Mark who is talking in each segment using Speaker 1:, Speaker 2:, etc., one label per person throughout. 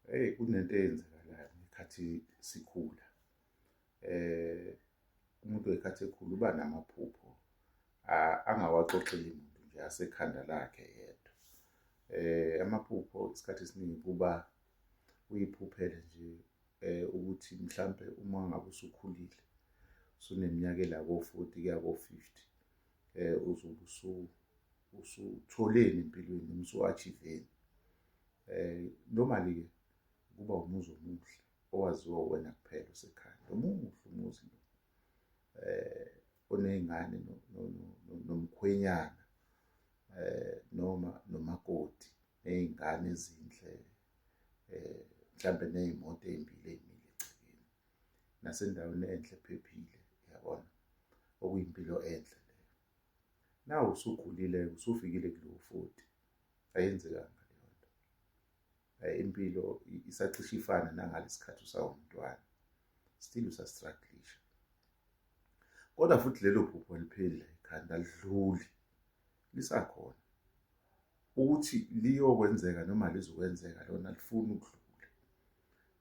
Speaker 1: Kunento eyenzakalayo ngekhathi sikhula. Umuntu ngekhathi ekhula uba namaphupho angawaxoxeli muntu nje asekhanda lakhe yedwa. Amaphupho isikhathi esiningi kuba uyiphuphele nje ukuthi mhlampe uma ngabe usukhulile usuneminyaka ela ko-40 kuya ko-50, uzobe usutholeni empilweni, noma usu-achiveni. Normally-ke kuba umuzi omuhle owaziwa uwena kuphela usekhaya, omuhle umuzi lo, oney'ngane nomkhwenyana, noma nomakoti, ney'ngane ezinhle, mhlampe ney'moto ey'mbili ey'mile egcekeni, nasendaweni enhle ephephile, yabona, okuyimpilo enhle leyo. Nawu usukhulile-ke, usufikile kulowo 40, ayenzekanga leyo nto. Impilo isacishe ifane nangalesi khathi usawumntwana, still usa-struggle-isha. Kodwa futhi lelo phupho alipheli la ekhanda, alidluli, lisakhona. Ukuthi liyokwenzeka noma alizukwenzeka lona alifuni ukudlula.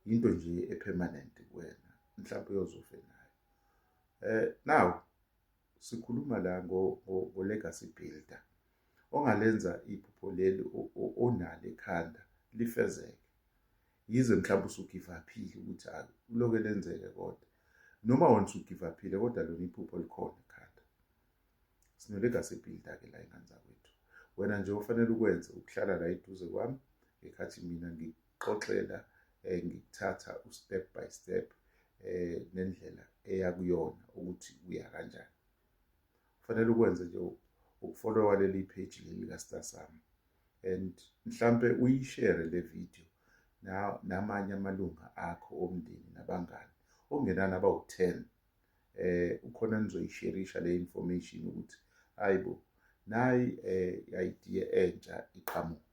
Speaker 1: Into nje e-permanent kuwena, mhlawumpe uyoze ufe nayo. Now, sikhuluma la ngo-legacy builder, ongalenza iphupho leli onalo ekhanda lifezeke. Yize mhlawumbe usu-give-up-ile ukuthi kuloke lenzeke kodwa. Noma wena usu-give-up-ile kodwa lona iphupho likhona ekhanda. Sine-legacy builder-ke la ey'ngane zakwethu. Wena nje ofanele ukwenze ukuhlala la eduze kwami ngekhathi mina ngikuxoxela, ngikuthatha u-step by step, nendlela eya kuyona ukuthi uya kanjani. Kufanele ukwenze nje ukufolowa leli page leli lika-Star Sami, and mhlampe uyishare le video namanye amalunga akho omndeni nabangani, okungenani abawu-10. Ukhona nizoyisherisha le information ukuthi hayi bo, nayi i-idea entsha iqhamuka.